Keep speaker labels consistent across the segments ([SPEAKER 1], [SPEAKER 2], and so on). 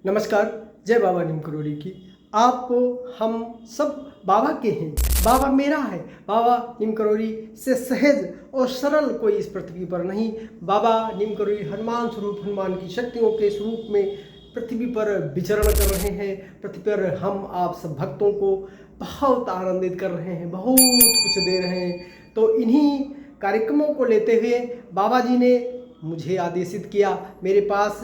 [SPEAKER 1] नमस्कार। जय बाबा नीम करोड़ी की। आपको हम सब बाबा के हैं, बाबा मेरा है। बाबा नीम करोड़ी से सहज और सरल कोई इस पृथ्वी पर नहीं। बाबा नीम करोड़ी हनुमान स्वरूप, हनुमान की शक्तियों के स्वरूप में पृथ्वी पर विचरण कर रहे हैं। पृथ्वी पर हम आप सब भक्तों को बहुत आनंदित कर रहे हैं, बहुत कुछ दे रहे हैं। तो इन्हीं कार्यक्रमों को लेते हुए बाबा जी ने मुझे आदेशित किया, मेरे पास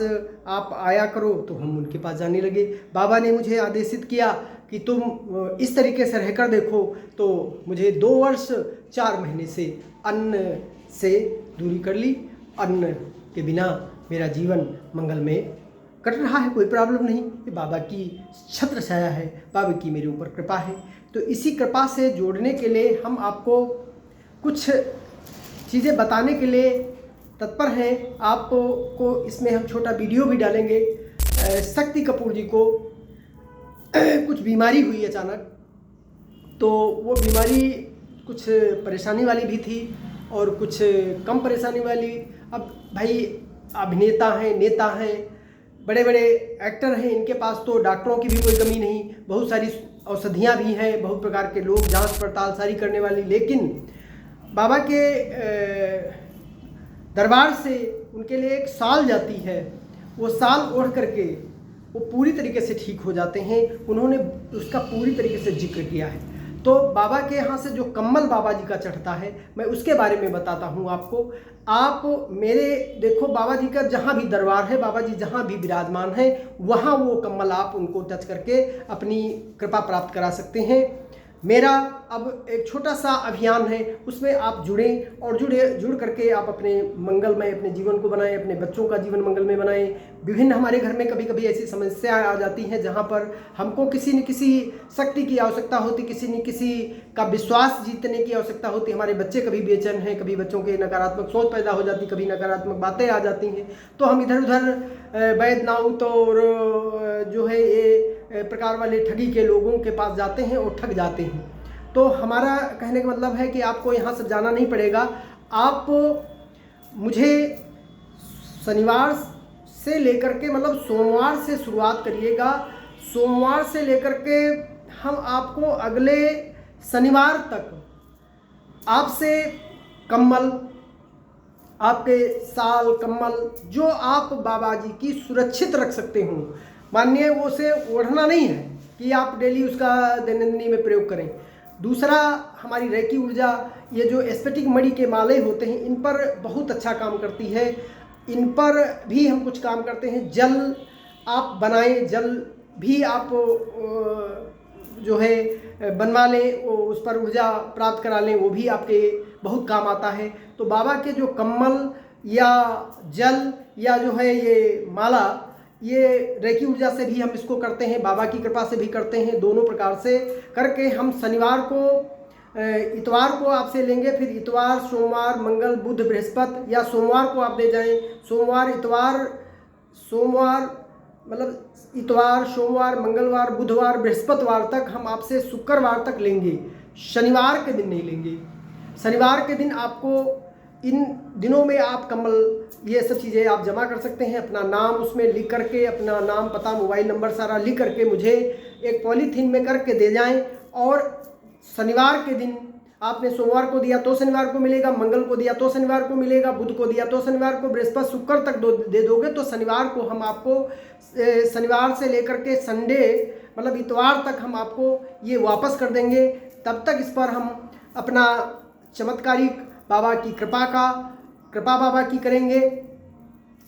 [SPEAKER 1] आप आया करो। तो हम उनके पास जाने लगे। बाबा ने मुझे आदेशित किया कि तुम इस तरीके से रहकर देखो। तो मुझे 2 वर्ष 4 महीने से अन्न से दूरी कर ली। अन्न के बिना मेरा जीवन मंगलमय कट रहा है, कोई प्रॉब्लम नहीं। ये बाबा की छत्र छाया है, बाबा की मेरे ऊपर कृपा है। तो इसी कृपा से जोड़ने के लिए हम आपको कुछ चीज़ें बताने के लिए तत्पर हैं। आपको इसमें हम छोटा वीडियो भी डालेंगे। शक्ति कपूर जी को कुछ बीमारी हुई अचानक, तो वो बीमारी कुछ परेशानी वाली भी थी और कुछ कम परेशानी वाली। अब भाई अभिनेता हैं, नेता हैं, बड़े बड़े एक्टर हैं, इनके पास तो डॉक्टरों की भी कोई कमी नहीं। बहुत सारी औषधियाँ भी हैं, बहुत प्रकार के लोग जांच पड़ताल सारी करने वाली। लेकिन बाबा के दरबार से उनके लिए एक साल जाती है, वो साल ओढ़ करके वो पूरी तरीके से ठीक हो जाते हैं। उन्होंने उसका पूरी तरीके से जिक्र किया है। तो बाबा के यहाँ से जो कम्बल बाबा जी का चढ़ता है, मैं उसके बारे में बताता हूँ आपको। आप मेरे देखो, बाबा जी का जहाँ भी दरबार है, बाबा जी जहाँ भी विराजमान है, वहाँ वो कम्बल आप उनको टच करके अपनी कृपा प्राप्त करा सकते हैं। मेरा अब एक छोटा सा अभियान है, उसमें आप जुड़ें और जुड़ करके आप अपने मंगलमय अपने जीवन को बनाएं, अपने बच्चों का जीवन मंगलमय बनाएं। विभिन्न हमारे घर में कभी कभी ऐसी समस्याएं आ जाती हैं जहां पर हमको किसी न किसी शक्ति की आवश्यकता होती, किसी न किसी का विश्वास जीतने की आवश्यकता होती। हमारे बच्चे कभी बेचैन हैं, कभी बच्चों के नकारात्मक सोच पैदा हो जाती, कभी नकारात्मक बातें आ जाती हैं। तो हम इधर उधर वैद्य नाउत और जो है ये प्रकार वाले ठगी के लोगों के पास जाते हैं और ठग जाते हैं। तो हमारा कहने का मतलब है कि आपको यहाँ से जाना नहीं पड़ेगा। आप मुझे शनिवार से लेकर के, मतलब सोमवार से शुरुआत करिएगा। सोमवार से लेकर के हम आपको अगले शनिवार तक आपसे कम्बल, आपके साल कम्बल जो आप बाबा जी की सुरक्षित रख सकते हो, मानिए वो उसे ओढ़ना नहीं है कि आप डेली उसका दैनंदिनी में प्रयोग करें। दूसरा, हमारी रेकी ऊर्जा, ये जो एस्पेटिक मणि के माले होते हैं, इन पर बहुत अच्छा काम करती है। इन पर भी हम कुछ काम करते हैं। जल आप बनाएं, जल भी आप जो है बनवा लें, उस पर ऊर्जा प्राप्त करा लें, वो भी आपके बहुत काम आता है। तो बाबा के जो कम्बल या जल या जो है ये माला, ये रेकी ऊर्जा से भी हम इसको करते हैं, बाबा की कृपा से भी करते हैं। दोनों प्रकार से करके हम शनिवार को, इतवार को आपसे लेंगे, फिर इतवार, सोमवार, मंगल, बुध, बृहस्पति, या सोमवार को आप ले जाएं। सोमवार, इतवार, सोमवार मतलब इतवार, सोमवार, मंगलवार, बुधवार, बृहस्पतिवार तक हम आपसे शुक्रवार तक लेंगे। शनिवार के दिन नहीं लेंगे। शनिवार के दिन आपको, इन दिनों में आप कम्बल, ये सब चीज़ें आप जमा कर सकते हैं। अपना नाम उसमें लिख करके, अपना नाम, पता, मोबाइल नंबर सारा लिख करके मुझे एक पॉलीथीन में करके दे जाएं। और शनिवार के दिन आपने सोमवार को दिया तो शनिवार को मिलेगा, मंगल को दिया तो शनिवार को मिलेगा, बुध को दिया तो शनिवार को, बृहस्पति, शुक्र तक दे दोगे तो शनिवार को हम आपको, शनिवार से लेकर के संडे मतलब इतवार तक हम आपको ये वापस कर देंगे। तब तक इस पर हम अपना चमत्कारिक बाबा की कृपा बाबा की करेंगे।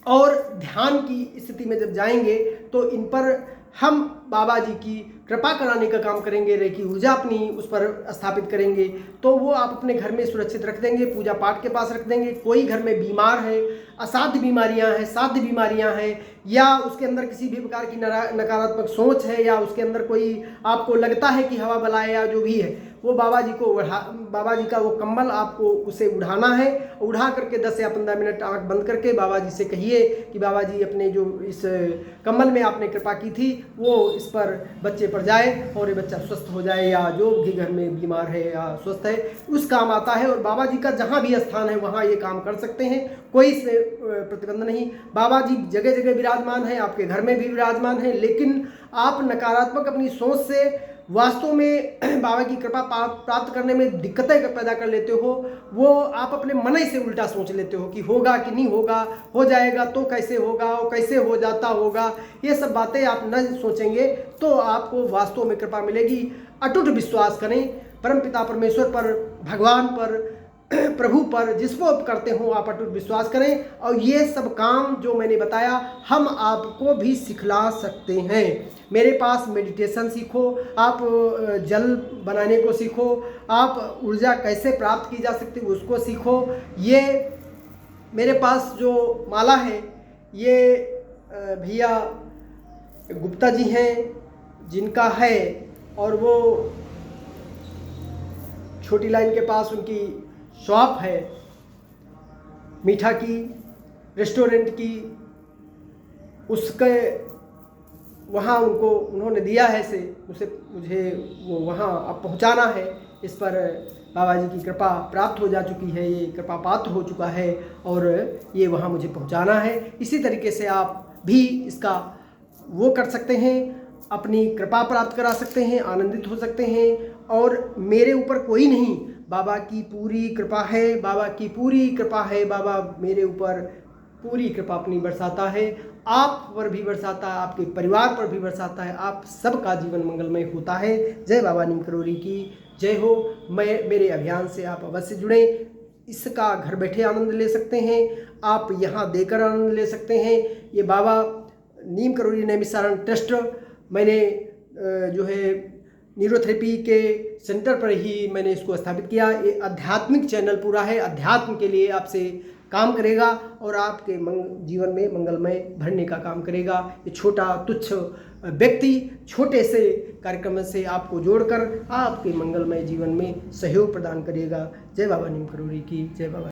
[SPEAKER 1] और ध्यान की स्थिति में जब जाएंगे तो इन पर हम बाबा जी की कृपा कराने का काम करेंगे, रेकी ऊर्जा अपनी उस पर स्थापित करेंगे। तो वो आप अपने घर में सुरक्षित रख देंगे, पूजा पाठ के पास रख देंगे। कोई घर में बीमार है, असाध्य बीमारियां हैं, साध्य बीमारियां हैं, या उसके अंदर किसी भी प्रकार की नकारात्मक सोच है, या उसके अंदर कोई आपको लगता है कि हवा बलाए या जो भी है, वो बाबा जी का वो कंबल आपको उसे उठाना है। उठा करके 10 या 15 मिनट आंख बंद करके बाबा जी से कहिए कि बाबा जी अपने जो इस कंबल में आपने कृपा की थी वो इस पर बच्चे पर जाए और ये बच्चा स्वस्थ हो जाए, या जो भी घर में बीमार है या स्वस्थ है उस काम आता है। और बाबा जी का जहाँ भी स्थान है वहाँ ये काम कर सकते हैं, कोई इसमें प्रतिबंध नहीं। बाबा जी जगह जगह विराजमान है, आपके घर में भी विराजमान है, लेकिन आप नकारात्मक अपनी सोच से वास्तव में बाबा की कृपा प्राप्त करने में दिक्कतें पैदा कर लेते हो। वो आप अपने मन ही से उल्टा सोच लेते हो कि होगा कि नहीं होगा, हो जाएगा तो कैसे होगा, और कैसे हो जाता होगा। ये सब बातें आप न सोचेंगे तो आपको वास्तव में कृपा मिलेगी। अटूट विश्वास करें परमपिता परमेश्वर पर, भगवान पर, प्रभु पर, जिसको आप करते हो आप अटूट विश्वास करें। और ये सब काम जो मैंने बताया हम आपको भी सिखला सकते हैं। मेरे पास मेडिटेशन सीखो, आप जल बनाने को सीखो, आप ऊर्जा कैसे प्राप्त की जा सकती है उसको सीखो। ये मेरे पास जो माला है ये भैया गुप्ता जी हैं जिनका है, और वो छोटी लाइन के पास उनकी शॉप है मीठा की, रेस्टोरेंट की, उसके वहाँ उन्होंने दिया है से मुझे वो वहाँ अब पहुँचाना है। इस पर बाबा जी की कृपा प्राप्त हो जा चुकी है, ये कृपा पात्र हो चुका है और ये वहाँ मुझे पहुँचाना है। इसी तरीके से आप भी इसका वो कर सकते हैं, अपनी कृपा प्राप्त करा सकते हैं, आनंदित हो सकते हैं। और मेरे ऊपर कोई नहीं, बाबा की पूरी कृपा है, बाबा की पूरी कृपा है। बाबा मेरे ऊपर पूरी कृपा अपनी बरसाता है, आप पर भी बरसाता है, आपके परिवार पर भी बरसाता है, आप सबका जीवन मंगलमय होता है। जय बाबा नीम करोली की जय हो। मेरे अभियान से आप अवश्य जुड़ें, इसका घर बैठे आनंद ले सकते हैं, आप यहाँ देकर आनंद ले सकते हैं। ये बाबा नीम करोली नैमिषारण ट्रस्ट मैंने जो है न्यूरोथेरेपी के सेंटर पर ही मैंने इसको स्थापित किया। ये आध्यात्मिक चैनल पूरा है, अध्यात्म के लिए आपसे काम करेगा और आपके जीवन में मंगलमय भरने का काम करेगा। ये छोटा तुच्छ व्यक्ति छोटे से कार्यक्रम से आपको जोड़कर आपके मंगलमय जीवन में सहयोग प्रदान करेगा। जय बाबा नीम करोली की जय बाबा।